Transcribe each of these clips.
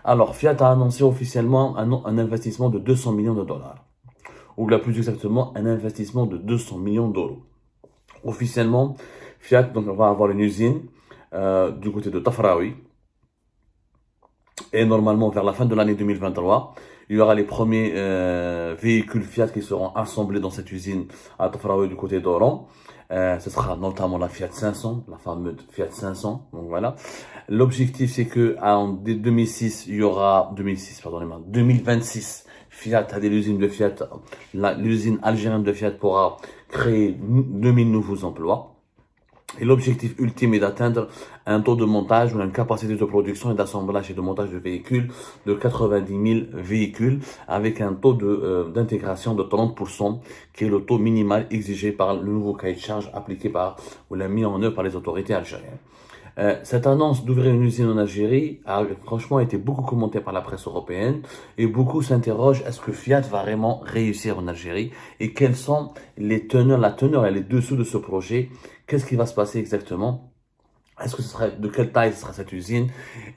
Alors, Fiat a annoncé officiellement un investissement de 200 millions de dollars. Ou là, plus exactement, un investissement de 200 millions d'euros. Officiellement, Fiat donc, va avoir une usine du côté de Tafraoui. Et normalement, vers la fin de l'année 2023, il y aura les premiers véhicules Fiat qui seront assemblés dans cette usine à Tafraoui du côté d'Oran. Ce sera notamment la Fiat 500, la fameuse Fiat 500. Donc voilà. L'objectif, c'est que en 2006, il y aura 2006, pardonnez-moi, 2026. Fiat a des usines de Fiat, l'usine algérienne de Fiat pourra créer 2000 nouveaux emplois. Et l'objectif ultime est d'atteindre un taux de montage ou une capacité de production et d'assemblage et de montage de véhicules de 90 000 véhicules avec un taux d'intégration de 30% qui est le taux minimal exigé par le nouveau cahier de charge appliqué par ou l'a mis en œuvre par les autorités algériennes. Cette annonce d'ouvrir une usine en Algérie a franchement été beaucoup commentée par la presse européenne et beaucoup s'interrogent est-ce que Fiat va vraiment réussir en Algérie et quels sont la teneur et les dessous de ce projet. Qu'est-ce qui va se passer exactement? Est-ce que ce sera, de quelle taille sera cette usine?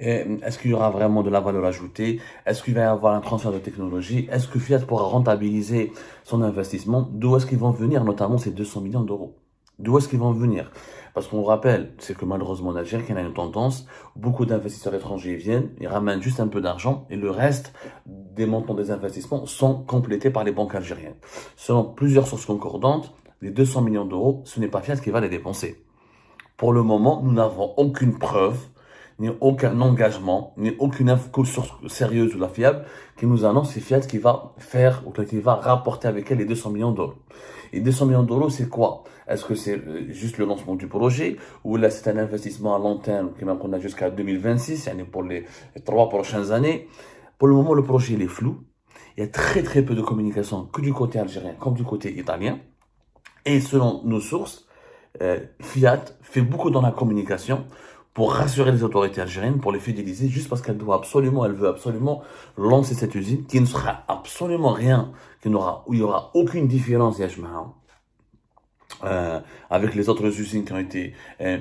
Est-ce qu'il y aura vraiment de la valeur ajoutée? Est-ce qu'il va y avoir un transfert de technologie? Est-ce que Fiat pourra rentabiliser son investissement? D'où est-ce qu'ils vont venir, notamment ces 200 millions d'euros? D'où est-ce qu'ils vont venir? Parce qu'on rappelle, c'est que malheureusement en Algérie, il y a une tendance, beaucoup d'investisseurs étrangers viennent, ils ramènent juste un peu d'argent et le reste des montants des investissements sont complétés par les banques algériennes. Selon plusieurs sources concordantes, les 200 millions d'euros, ce n'est pas Fiat qui va les dépenser. Pour le moment, nous n'avons aucune preuve, ni aucun engagement, ni aucune source sérieuse ou la fiable qui nous annonce c'est Fiat qui va faire ou qui va rapporter avec elle les 200 millions d'euros. Et 200 millions d'euros, c'est quoi? Est-ce que c'est juste le lancement du projet ou là c'est un investissement à long terme qui va prendre jusqu'à 2026, pour les 3 prochaines années? Pour le moment, le projet il est flou. Il y a très très peu de communication que du côté algérien comme du côté italien. Et selon nos sources, Fiat fait beaucoup dans la communication pour rassurer les autorités algériennes, pour les fidéliser, juste parce qu'elle veut absolument lancer cette usine qui ne sera absolument rien, où il n'y aura aucune différence, avec les autres usines qui ont été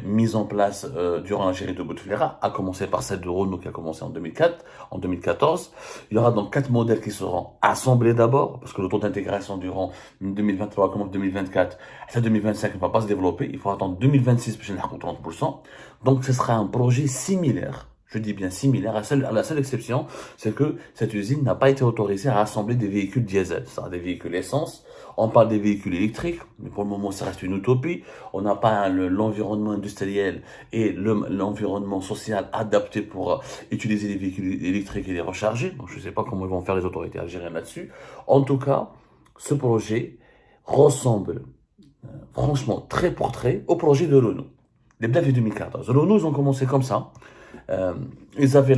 mises en place durant la gérie de Bouteflika, à commencer par celle de Renault qui a commencé en 2014. Il y aura donc 4 modèles qui seront assemblés d'abord, parce que le taux d'intégration durant 2023 comme 2024, à 2025 ne va pas se développer. Il faut attendre 2026 pour que 30%. Donc ce sera un projet similaire. Je dis bien similaire, à la seule exception, c'est que cette usine n'a pas été autorisée à assembler des véhicules diesel, c'est-à-dire des véhicules essence. On parle des véhicules électriques, mais pour le moment, ça reste une utopie. On n'a pas l'environnement industriel et l'environnement social adapté pour utiliser les véhicules électriques et les recharger. Donc, je ne sais pas comment ils vont faire les autorités algériennes là-dessus. En tout cas, ce projet ressemble, franchement, trait pour trait, au projet de Renault. Les Dès 2014. Renault, ils ont commencé comme ça. Ils avaient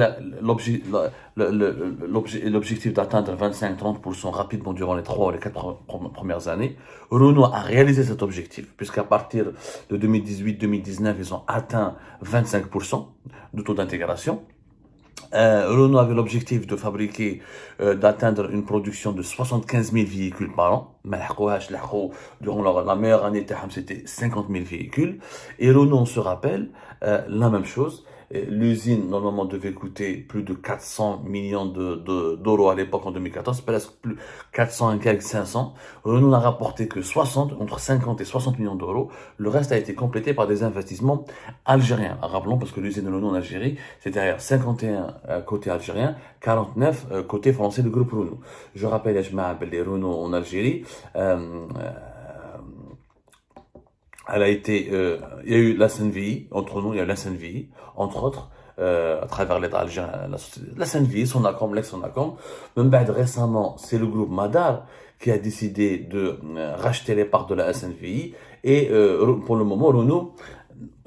l'objectif d'atteindre 25-30% rapidement durant les 3 ou les 4 premières années. Renault a réalisé cet objectif, puisqu'à partir de 2018-2019, ils ont atteint 25% de taux d'intégration. Renault avait l'objectif de fabriquer, d'atteindre une production de 75 000 véhicules par an. Durant la meilleure année, c'était 50 000 véhicules. Et Renault, on se rappelle, la même chose. L'usine, normalement, devait coûter plus de 400 millions d'euros à l'époque en 2014, presque plus 400 et quelques 500. Renault n'a rapporté que 60, entre 50 et 60 millions d'euros. Le reste a été complété par des investissements algériens. Rappelons, parce que l'usine de Renault en Algérie, c'était derrière 51 côté algérien, 49 côté français du groupe Renault. Je rappelle, les Renault en Algérie, elle a été, il y a eu la SNVI, entre nous, il y a eu la SNVI, entre autres, à travers l'État algérien, la SNVI, Sonacom, l'ex-Sonacom. Même récemment, c'est le groupe Madar qui a décidé de racheter les parts de la SNVI. Et pour le moment, Renault,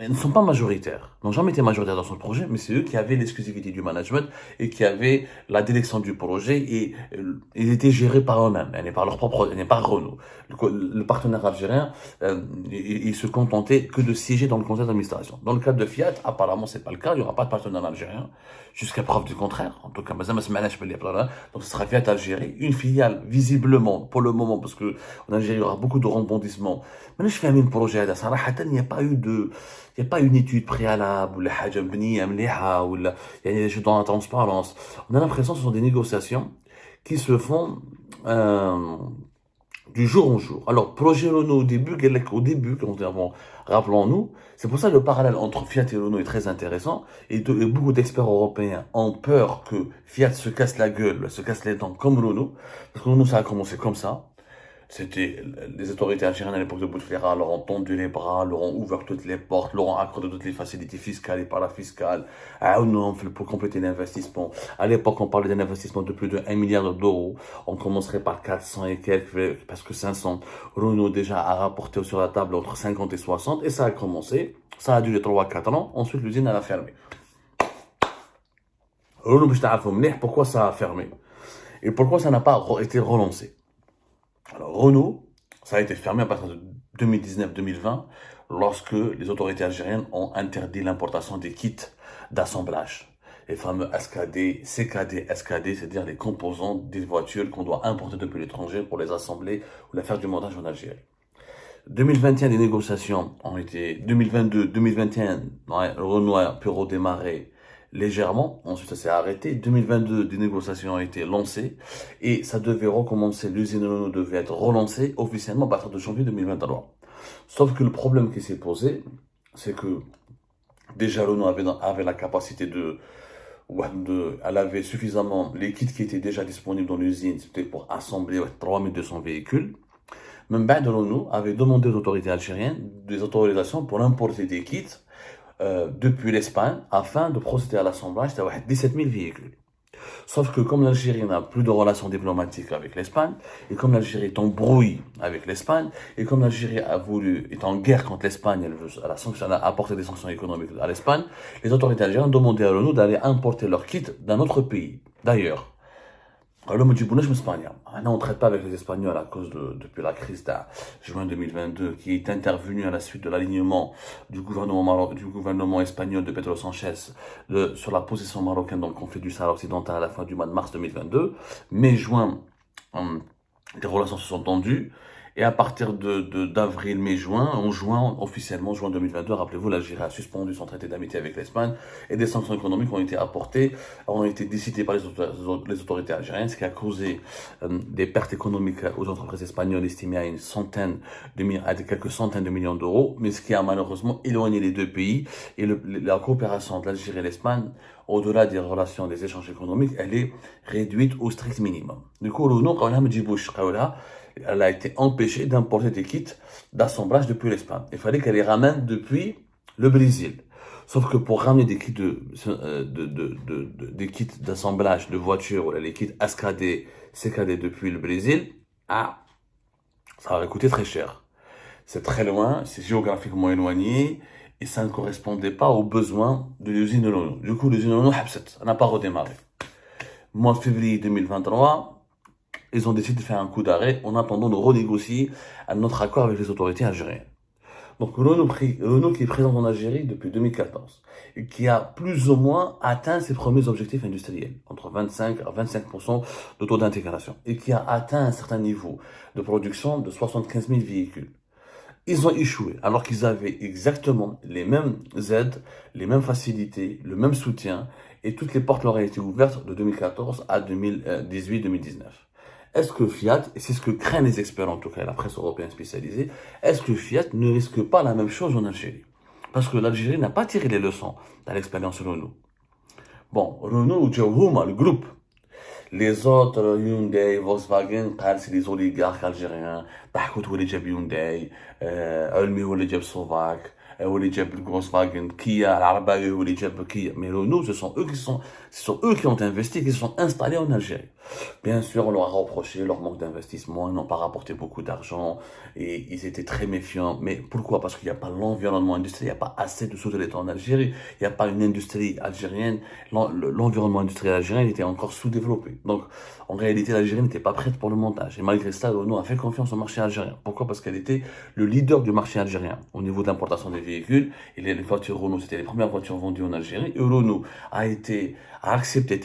ils ne sont pas majoritaires, n'ont jamais été majoritaires dans son projet, mais c'est eux qui avaient l'exclusivité du management et qui avaient la direction du projet et ils étaient gérés par eux-mêmes, et par leur propre, et par Renault. Le partenaire algérien, il se contentait que de siéger dans le conseil d'administration. Dans le cas de Fiat, apparemment c'est pas le cas, il n'y aura pas de partenaire algérien, jusqu'à preuve du contraire. En tout cas, donc ce sera Fiat Algérie, une filiale visiblement pour le moment, parce que en Algérie il y aura beaucoup de rebondissements. Mais là je fais un projet, il n'y a pas eu de Il n'y a pas une étude préalable, ou la haja mbniya mliha, ou il y a des choses dans la transparence. On a l'impression que ce sont des négociations qui se font du jour au jour. Alors, projet Renault au début, rappelons-nous, c'est pour ça que le parallèle entre Fiat et Renault est très intéressant, et beaucoup d'experts européens ont peur que Fiat se casse la gueule, se casse les dents comme Renault, parce que Renault, ça a commencé comme ça. C'était les autorités algériennes à l'époque de Bouteflika leur ont tendu les bras, leur ont ouvert toutes les portes, leur ont accordé toutes les facilités fiscales et parafiscales. Ah non, pour compléter l'investissement. À l'époque, on parlait d'un investissement de plus de 1 milliard d'euros. On commencerait par 400 et quelques, parce que 500. Renault déjà a rapporté sur la table entre 50 et 60, et ça a commencé. Ça a duré 3-4 ans. Ensuite, l'usine, elle a fermé. Renault, pourquoi ça a fermé? Et pourquoi ça n'a pas été relancé? Alors, Renault, ça a été fermé à partir de 2019-2020 lorsque les autorités algériennes ont interdit l'importation des kits d'assemblage. Les fameux SKD, CKD, SKD, c'est-à-dire les composants des voitures qu'on doit importer depuis l'étranger pour les assembler ou les faire du montage en Algérie. 2021, des négociations ont été, 2022, 2021, Renault a pu redémarrer légèrement, ensuite ça s'est arrêté. 2022, des négociations ont été lancées et ça devait recommencer, l'usine Renault devait être relancée officiellement à partir de janvier 2023. Sauf que le problème qui s'est posé, c'est que déjà Renault avait la capacité elle avait suffisamment, les kits qui étaient déjà disponibles dans l'usine, c'était pour assembler 3200 véhicules. Même Renault avait demandé aux autorités algériennes des autorisations pour importer des kits depuis l'Espagne afin de procéder à l'assemblage de 17 000 véhicules. Sauf que comme l'Algérie n'a plus de relations diplomatiques avec l'Espagne, et comme l'Algérie est en brouille avec l'Espagne, et comme l'Algérie est en guerre contre l'Espagne, elle a apporté des sanctions économiques à l'Espagne, les autorités algériennes ont demandé à Renault d'aller importer leurs kits d'un autre pays. D'ailleurs, alors, on ne traite pas avec les Espagnols à cause depuis la crise de juin 2022 qui est intervenue à la suite de l'alignement du gouvernement espagnol de Pedro Sanchez sur la position marocaine dans le conflit du Sahara occidental à la fin du mois de mars 2022. Mai-juin, les relations se sont tendues. Et à partir d'avril, mai, juin, officiellement, juin 2022, rappelez-vous, l'Algérie a suspendu son traité d'amitié avec l'Espagne et des sanctions économiques ont été décidées par les autorités algériennes, ce qui a causé des pertes économiques aux entreprises espagnoles estimées à quelques centaines de millions d'euros, mais ce qui a malheureusement éloigné les deux pays et la coopération de l'Algérie et l'Espagne, au-delà des relations, des échanges économiques, elle est réduite au strict minimum. Du coup, elle a été empêchée d'importer des kits d'assemblage depuis l'Espagne. Il fallait qu'elle les ramène depuis le Brésil. Sauf que pour ramener des kits des kits d'assemblage de voitures, ou les kits SKD, CKD depuis le Brésil, ça aurait coûté très cher. C'est très loin, c'est géographiquement éloigné, et ça ne correspondait pas aux besoins de l'usine de Renault. Du coup, l'usine de Renault, elle n'a pas redémarré. Mois de février 2023, ils ont décidé de faire un coup d'arrêt en attendant de renégocier notre accord avec les autorités algériennes. Donc Renault qui est présent en Algérie depuis 2014 et qui a plus ou moins atteint ses premiers objectifs industriels, entre 25 à 25% de taux d'intégration, et qui a atteint un certain niveau de production de 75 000 véhicules. Ils ont échoué alors qu'ils avaient exactement les mêmes aides, les mêmes facilités, le même soutien, et toutes les portes leur ont été ouvertes de 2014 à 2018-2019. Est-ce que Fiat, et c'est ce que craignent les experts en tout cas, la presse européenne spécialisée, est-ce que Fiat ne risque pas la même chose en Algérie? Parce que l'Algérie n'a pas tiré les leçons de l'expérience Renault. Bon, Renault, le groupe. Les autres, Hyundai, Volkswagen, c'est les oligarques algériens. Bahkout ou les Hyundai, Ulmi ou les Slovaques, ou les Volkswagen, Kia, Al-Arabawi ou les Kia. Mais Renault, ce sont eux qui ont investi, qui se sont installés en Algérie. Bien sûr, on leur a reproché leur manque d'investissement, ils n'ont pas rapporté beaucoup d'argent et ils étaient très méfiants. Mais pourquoi? Parce qu'il n'y a pas l'environnement industriel, il n'y a pas assez de sous-traitants en Algérie, il n'y a pas une industrie algérienne, l'environnement industriel algérien était encore sous-développé. Donc, en réalité, l'Algérie n'était pas prête pour le montage. Et malgré ça, Renault a fait confiance au marché algérien. Pourquoi? Parce qu'elle était le leader du marché algérien au niveau de l'importation des véhicules. Et les voitures Renault, c'était les premières voitures vendues en Algérie. Et Renault a été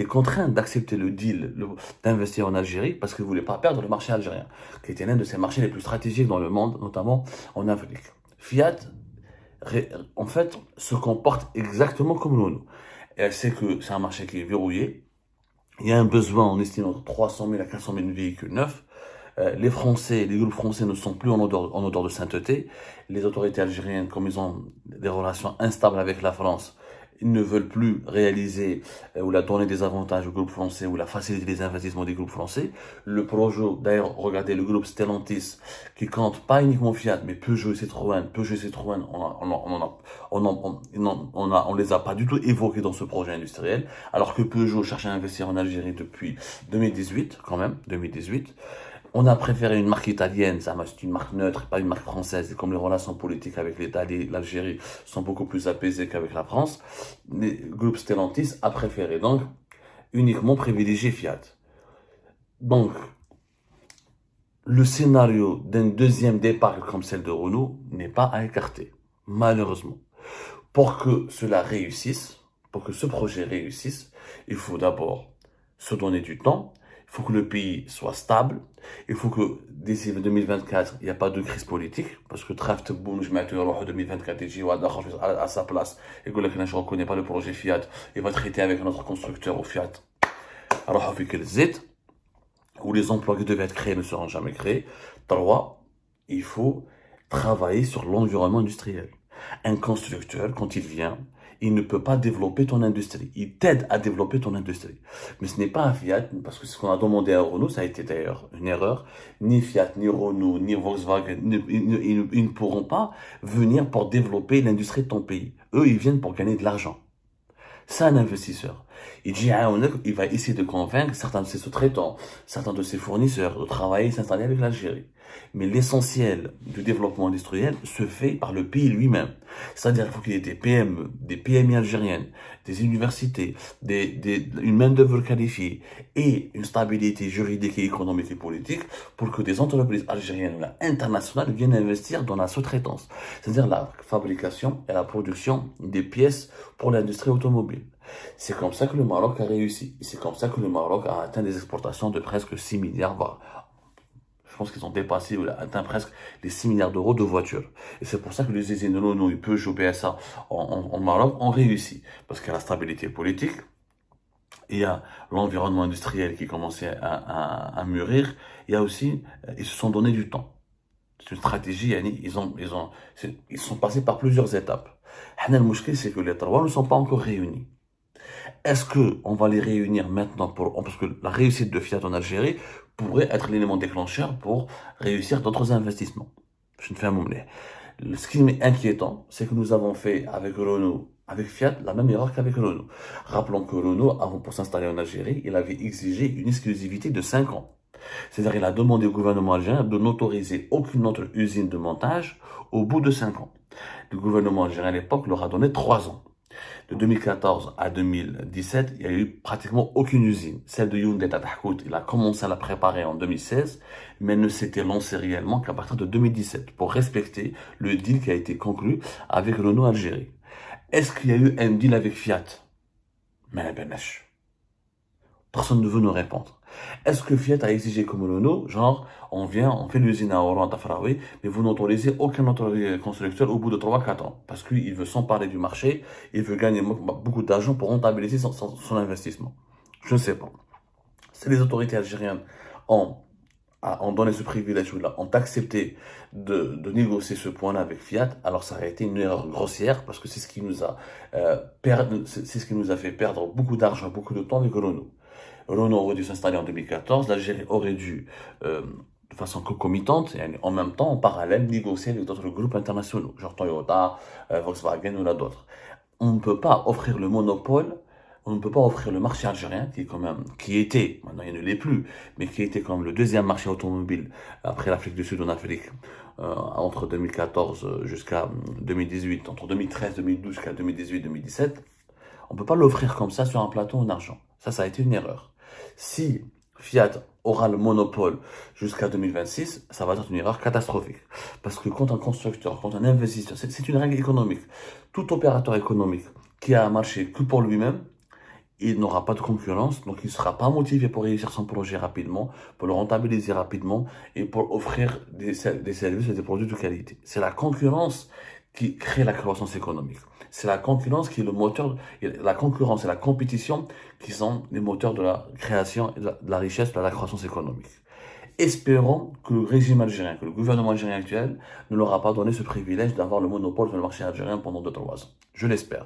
contraint d'accepter le deal d'investir en Algérie parce qu'il ne voulait pas perdre le marché algérien, qui était l'un de ses marchés les plus stratégiques dans le monde, notamment en Afrique. Fiat en fait, se comporte exactement comme Renault. Et elle sait que c'est un marché qui est verrouillé. Il y a un besoin, on estime, entre 300 000 à 400 000 véhicules neufs. Les Français, les groupes français ne sont plus en odeur de sainteté. Les autorités algériennes, comme ils ont des relations instables avec la France, ils ne veulent plus réaliser ou la donner des avantages aux groupes français ou la faciliter les investissements des groupes français. Le projet, d'ailleurs, regardez le groupe Stellantis, qui compte pas uniquement Fiat, mais Peugeot et Citroën. Peugeot et Citroën, on les a pas du tout évoqués dans ce projet industriel, alors que Peugeot cherche à investir en Algérie depuis 2018, quand même, 2018. On a préféré une marque italienne, ça c'est une marque neutre, pas une marque française. Et comme les relations politiques avec l'État et l'Algérie sont beaucoup plus apaisées qu'avec la France, le groupe Stellantis a préféré donc uniquement privilégier Fiat. Donc, le scénario d'un deuxième départ comme celle de Renault n'est pas à écarter, malheureusement. Pour que cela réussisse, pour que ce projet réussisse, il faut d'abord se donner du temps. Il faut que le pays soit stable. Il faut que d'ici 2024, il n'y a pas de crise politique. Parce que Traft Boun, je mets en 2024, et je à sa place. Et que je ne reconnais pas le projet Fiat. Il va traiter avec un autre constructeur au Fiat. Alors, on fait que les où les emplois qui devaient être créés ne seront jamais créés. 3, il faut travailler sur l'environnement industriel. Un constructeur, quand il vient, il ne peut pas développer ton industrie. Il t'aide à développer ton industrie. Mais ce n'est pas un Fiat, parce que ce qu'on a demandé à Renault, ça a été d'ailleurs une erreur. Ni Fiat, ni Renault, ni Volkswagen, ils ne pourront pas venir pour développer l'industrie de ton pays. Eux, ils viennent pour gagner de l'argent. C'est un investisseur. Il va essayer de convaincre certains de ses sous-traitants, certains de ses fournisseurs de travailler et s'installer avec l'Algérie. Mais l'essentiel du développement industriel se fait par le pays lui-même. C'est-à-dire qu'il faut qu'il y ait des PME, des PMI algériennes, des universités, une main-d'œuvre qualifiée et une stabilité juridique et économique et politique pour que des entreprises algériennes ou internationales viennent investir dans la sous-traitance. C'est-à-dire la fabrication et la production des pièces pour l'industrie automobile. C'est comme ça que le Maroc a réussi. C'est comme ça que le Maroc a atteint des exportations de presque 6 milliards, voire je pense qu'ils ont dépassé ou atteint presque les 6 milliards d'euros de voitures. Et c'est pour ça que les usines Renault et Peugeot, PSA en Maroc ont réussi. Parce qu'il y a la stabilité politique, il y a l'environnement industriel qui commençait à mûrir, il y a aussi, ils se sont donné du temps. C'est une stratégie, ils sont passés par plusieurs étapes. Le mouchkil, c'est que les trois ne sont pas encore réunis. Est-ce qu'on va les réunir maintenant parce que la réussite de Fiat en Algérie pourrait être l'élément déclencheur pour réussir d'autres investissements. Je ne fais un moment. Ce qui est inquiétant, c'est que nous avons fait avec Renault, avec Fiat, la même erreur qu'avec Renault. Rappelons que Renault, avant pour s'installer en Algérie, il avait exigé une exclusivité de 5 ans. C'est-à-dire il a demandé au gouvernement algérien de n'autoriser aucune autre usine de montage au bout de 5 ans. Le gouvernement algérien à l'époque leur a donné 3 ans. De 2014 à 2017, il n'y a eu pratiquement aucune usine. Celle de Hyundai Tatahout, il a commencé à la préparer en 2016, mais ne s'était lancé réellement qu'à partir de 2017 pour respecter le deal qui a été conclu avec Renault Algérie. Est-ce qu'il y a eu un deal avec Fiat? Mais la benache. Personne ne veut nous répondre. Est-ce que Fiat a exigé comme Renault, genre, on fait l'usine à Oran, Tafraoui, mais vous n'autorisez aucun autre constructeur au bout de 3-4 ans, parce qu'il veut s'emparer du marché, il veut gagner beaucoup d'argent pour rentabiliser son investissement. Je ne sais pas. Si les autorités algériennes ont donné ce privilège-là, ont accepté de négocier ce point-là avec Fiat, alors ça aurait été une erreur grossière, parce que c'est ce qui nous a fait perdre beaucoup d'argent, beaucoup de temps avec Renault. Renault aurait dû s'installer en 2014, l'Algérie aurait dû, de façon concomitante, et en même temps, en parallèle, négocier avec d'autres groupes internationaux, genre Toyota, Volkswagen ou là d'autres. On ne peut pas offrir le monopole, on ne peut pas offrir le marché algérien, qui était, maintenant il ne l'est plus, mais qui était comme le deuxième marché automobile après l'Afrique du Sud en Afrique, entre 2014 jusqu'à 2018, entre 2013, 2012 jusqu'à 2018, 2017. On ne peut pas l'offrir comme ça sur un plateau en argent. Ça a été une erreur. Si Fiat aura le monopole jusqu'à 2026, ça va être une erreur catastrophique. Parce que quand un constructeur, quand un investisseur, c'est une règle économique. Tout opérateur économique qui a un marché que pour lui-même, il n'aura pas de concurrence, donc il ne sera pas motivé pour réussir son projet rapidement, pour le rentabiliser rapidement et pour offrir des services et des produits de qualité. C'est la concurrence qui crée la croissance économique. C'est la concurrence qui est le moteur, la concurrence et la compétition qui sont les moteurs de la création, et de la richesse, de la croissance économique. Espérons que le régime algérien, que le gouvernement algérien actuel ne leur a pas donné ce privilège d'avoir le monopole sur le marché algérien pendant 2-3 ans. Je l'espère.